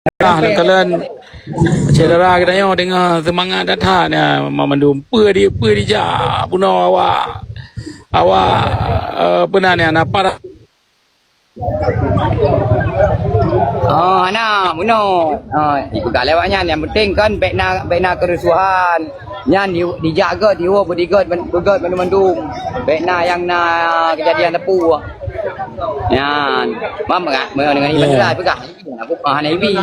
Kalian cedera kita yo dengan semangat datanya memandum peri ja puno awak benar ni apa Ana muno. Ikut kat lewatnya yang penting kan bina kerusuhan. Yang dijaga diwa berdigat mendum. Bina yang kejadian tepu. Yan. Mam ngak dengan ini benar pegah. Aku Hanabi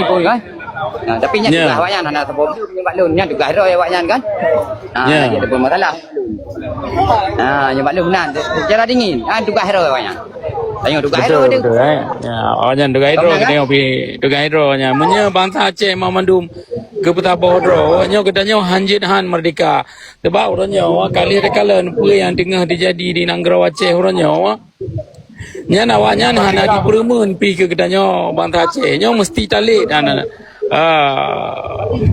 pun kan. Tapi nya juga awaknya anak sebab maklum nya juga hero awaknya kan. Dia ada masalah. Nya maklum nan secara dingin. Juga hero awaknya. Tengok duga hero dia. Ya, awaknya duga hero tengok pi duga hero nya. Munya bangsa Aceh memandum ke Betapa Hodro, nya katanya hanjit han merdeka. Sebab orangnya kali rekalan apa yang tengah terjadi di Nanggro Aceh orangnya. Nya awaknya hana di perumun pi ke katanya bangsa Aceh. Nya mesti talik dan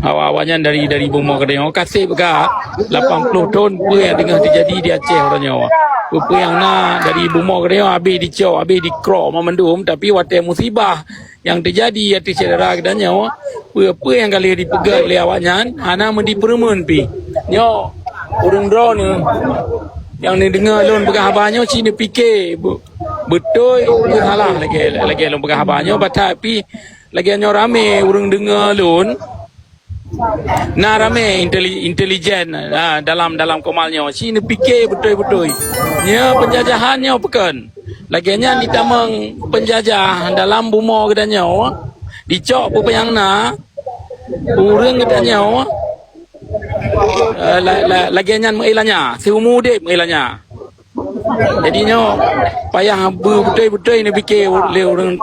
awaknya dari Bomo katanya kasih bega 80 tahun apa yang tengah terjadi di Aceh orangnya. Apa yang dari Bomo katanya habis dicok, habis dikrok memandum tapi waktu musibah yang terjadi atas cedera katanya apa yang kali dipegang oleh awaknya hana mendi perumun pi. Nyo urang drone yang ni dengar lon pegang habanyo Cina fikir betul salah lagi lon pegang habanyo tapi lagi nyo rame urang dengar lon rame intelijen dalam komalnya Cina fikir betul nya penjajahannya bukan laginya ditamang penjajah dalam Bomo katanya dicok apa yang urang katanya laginya mengelanya seumur dia mengelanya jadinya payah betul ini fikir oleh orang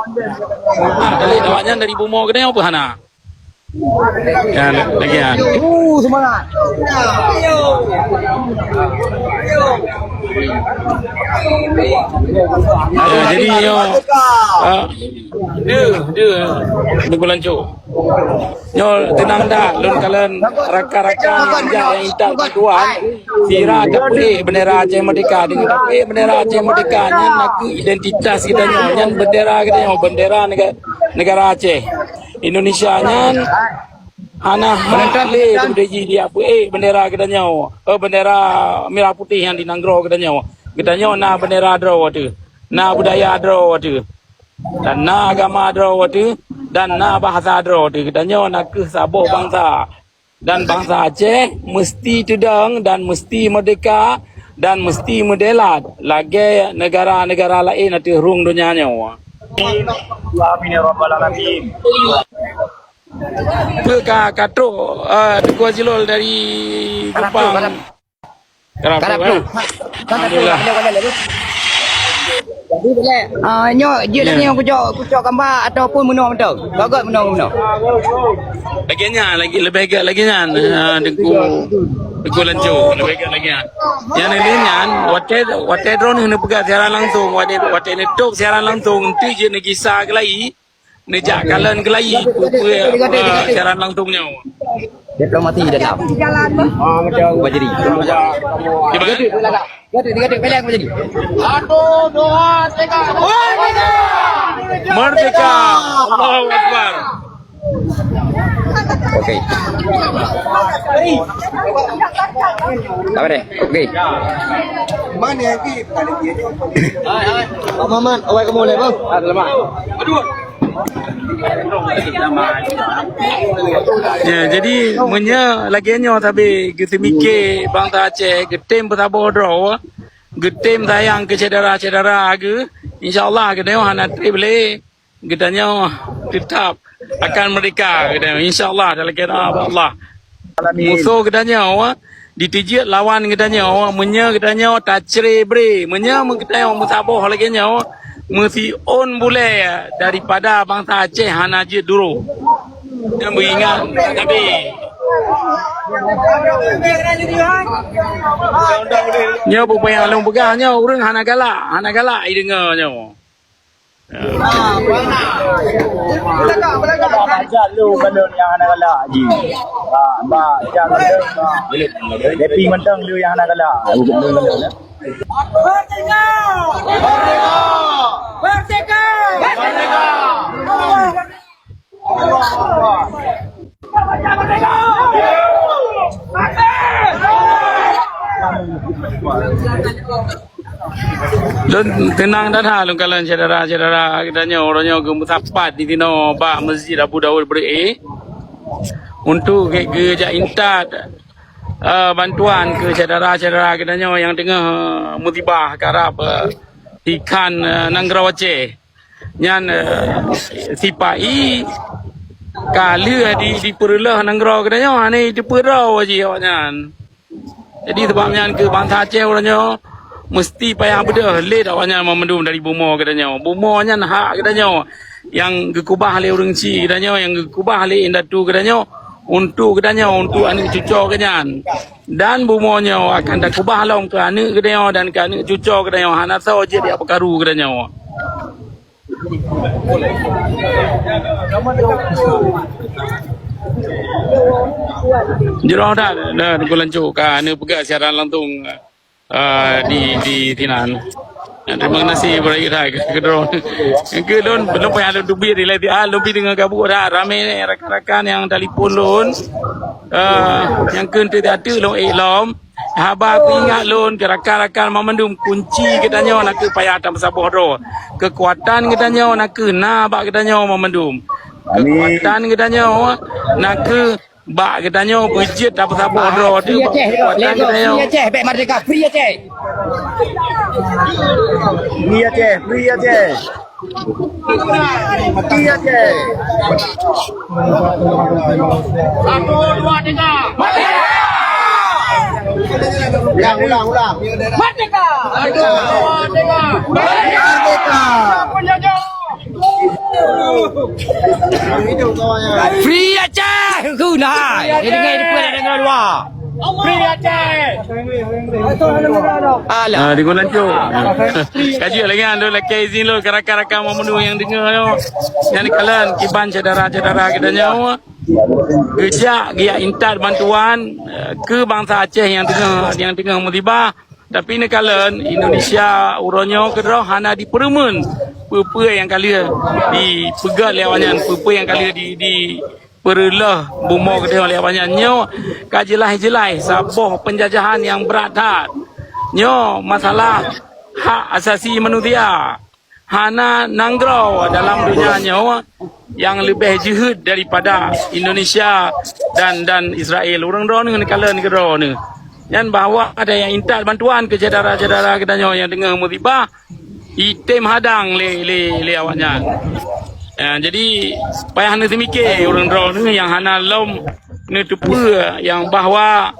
awaknya dari Bomo katanya apa hana ya lagian Semangat. Jadi dia berlanjut. Nyo tenang dah, lun kalian rakan-rakan yang intak bantuan sira dapat bendera Aceh Merdeka dengan dapat bendera Aceh Merdeka nya nak identitas kita nya bendera kita nya bendera negara Aceh. Indonesia nya ana hale dia apa bendera kita nya bendera merah putih yang di Nanggro kita nya bendera draw tu budaya draw tu dan agama draw tu dan bahasa draw tu kita nak ke sabuh bangsa dan bangsa Aceh mesti tudang dan mesti merdeka dan mesti medelat lagi negara-negara lain nanti rung dunia nya Amin ya rabbal alamin. Katrok Tukua Jilol dari Kupang. Karaplu. Alhamdulillah. Jadi boleh nyo dia ni kucok gambar ataupun menung betul. Bagus menung. Lagi laginya Dengku lanjut lebih agak lagi. Yang lainnya wate drone ni pegang siaran langsung wate ni top siaran langsung tu je ni kisah kelai nejak kalian kelai siaran langsungnya. Diplomati dalam. Macam apa jadi? Tiga pelak apa jadi? 1 2 3. Merdeka. Allahu Akbar. Okey. Apa deh? Okey. Mana lagi? Pak Maman, awak kamu boleh bang? Selamat. Ya, jadi munya laginya tapi kita mikir bangsa Aceh getem Betapa Hodro getem sayang ke cedera-cedera ke insyaallah kita nak boleh kitanya tetap akan merdeka kita insyaallah dalam kira Allah musuh kitanya ditijit lawan kitanya munya kitanya tacre bre munya kitanya musabah laginya mesti on boleh daripada bangsa Aceh hana je dulu yang beringat tapi nya bukan yang long pegahnya orang hana galak ai dengarnya Baca lu benda yang anak galak haji. Mbak jangan depi mentang lu yang anak galak. Merdeka! Merdeka! Merdeka! Lun tenang dah dah lun kalan saudara kita orangnya ke mutapat di tino ba Masjid Abu Daud Bre untuk ke intat bantuan ke saudara kita yang tengah musibah karab ikan Nangrau Aceh nyan sipai kali di perlah Nangrau kita ni di perau aja nyan jadi sebabnya ke bangsa Aceh orangnya mesti payah beda leh awaknya memendum dari bumo katanya bumonya hak katanya yang gekubah le urang ci katanya yang gekubah le indatu katanya untuk anak cucu katanya dan bumonya akan dak kubah long ke anak katanya dan ke anak cucu katanya hana sao je dia perkaru katanya Jerah dah bulan cuk ka anu pegak siaran langsung di Tinan. Terima kasih berai kedron. Kedron belum payah lebih di lagi lebih dengan kabut dah ramai rakan-rakan yang telefon lon. Yang kente ada long lom. Haba aku ingat lon ke rakan-rakan memendum kunci katanya nak ke payah tam saboh ro. Kekuatan katanya nak ke na bak katanya memendum. Kekuatan katanya nak ke bak katanya budget apa-apa ro tu. Kekuatan katanya Free Aceh, baik Merdeka, Free Aceh. Free Aceh, Free Aceh. Free Aceh. 1, 2, 3. Ulang. Merdeka! 1, 2, 3. Merdeka. Free Aceh. Guna. Ini dengar dengar luar. Free Aceh! Alah. Di Kuala Lumpur. Kaji lagi ando lagi izin lo rakan-rakan memenuhi yang dengar yo. Yang kalian kiban saudara-saudara kita nyawa. Kerja dia intat bantuan ke bangsa Aceh yang tengah musibah. Tapi ni kalian Indonesia uronyo kedro hana di peremun. Apa yang kalian di pegat lewanyan, apa yang kalian di perlah bumo kedai lewanyan nyo kajelai saboh penjajahan yang berat hat. Nyo masalah hak asasi manusia. Hana Nangrau dalam dunia nyo yang lebih jihad daripada Indonesia dan Israel. Orang ro ni kala negara ni. Dan bahawa ada yang intat bantuan ke saudara-saudara kita yang dengar musibah item hadang le awaknya. Jadi payah nak mikir orang ro ni yang hana lom ni tupu yang bahawa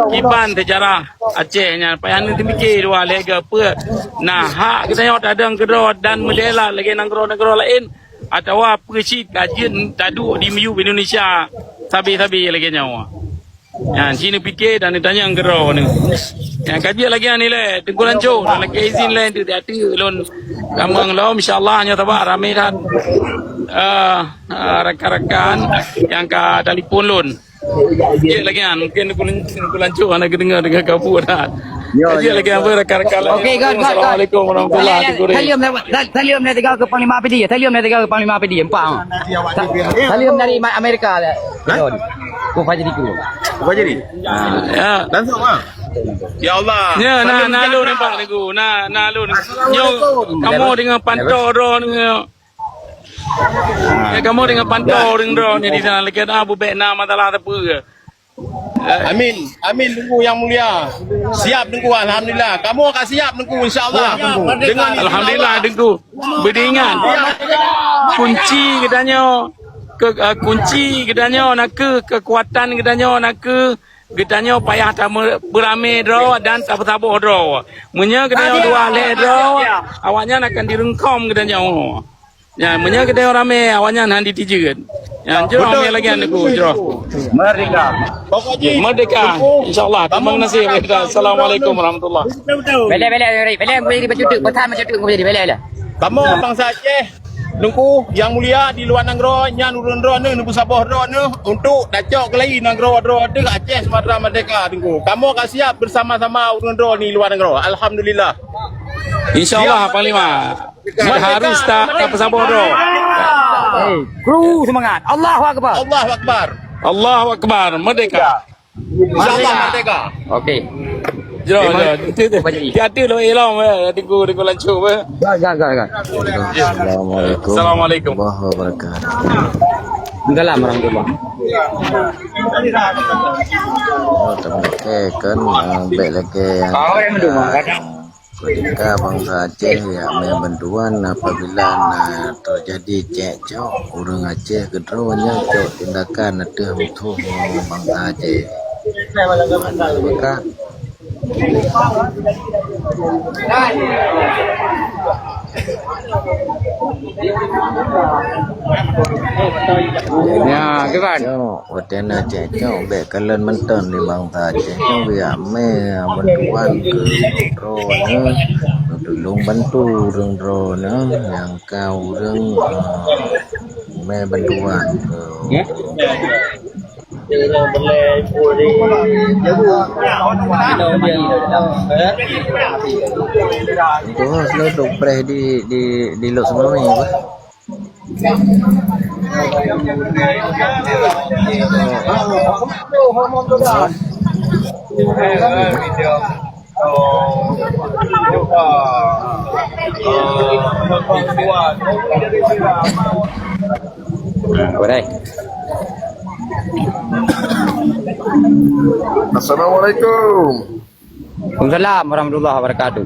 kiban sejarah Aceh nya payah nak mikir dua lega apa. Nah hak kita yang ada kedua dan medela lagi negara lain atau apa sih kajian tadu di Melayu Indonesia sabi-sabi lagi nyawa. Sini fikir dan ditanya yang gerau ni. Kajian lagi ni le Tengku Lancur lagi izin le hati-hati lon kambang lo insyaallah nya tabak ramai dah rakan-rakan yang ka telefon lon. Ya lagi mungkin Tengku Lancur ana dengar kabut dah. Kajian lagi apa rakan-rakan. Okey, God. Assalamualaikum warahmatullahi wabarakatuh. Talium dari ke Panglima APD. Talium dari ke Panglima APD. Empat. Talium dari Amerika. Kau Fajri ku. Fajri. Ya. Langsung ah. Ya Allah. Ya, na lu nampak ni ku. Na lu. Yo, kamu dengan pantau ro ni. Ya, kamu dengan pantau ro ni di sana lagi ada Abu Bekna masalah apa ke? Amin tunggu yang mulia. Siap tunggu alhamdulillah. Kamu akan siap tunggu insyaallah. Dengan alhamdulillah tunggu. Beringat. Kunci katanya kunci katanya nak ke kekuatan katanya nak ke katanya payah tak beramai draw dan tak bertabuh draw. Munya katanya dua le draw awaknya akan direngkom katanya. Ya munya katanya ramai awaknya nan ditijeun. Ya jero ramai lagi anakku jero. Merdeka. Merdeka insyaallah. Terima kasih. Assalamualaikum warahmatullahi. Bela bercutuk bertahan bercutuk kau jadi bela. kamu bangsa Aceh nunggu yang mulia di luar negara nyan urun-ro ni nunggu sabah ro ni untuk dacok lagi negara ro de Aceh Sumatera Merdeka tunggu. Kamu akan siap bersama-sama urun-ro ni luar negara. Alhamdulillah. Insyaallah Panglima. Harus tak pesabor ro. Kru semangat. Allahu Akbar. Allahu Akbar. Allahu Akbar, merdeka. InsyaAllah merdeka. Okey. Jom. Hati-hati lo elong tiku lancu apa. Gak. Assalamualaikum. warahmatullahi wabarakatuh. Dalam warahmatullah. Oh, teman kan baik lagi yang ketika bangsa Aceh ya bantuan apabila terjadi cekcok orang Aceh kedronya cok tindakan ada untuk bangsa Aceh. Maka Ya, kawan. hotel Aceh cok baik kalian menton di bangsa Aceh cok biar bantuan ke drone tolong bantu orang drone yang kau orang bantuan ke itu selalu dopre di lot sebelum ini apa? Boleh. Assalamualaikum. Waalaikumsalam warahmatullahi wabarakatuh.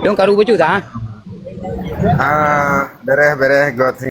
Dong karu baju tak? Beres got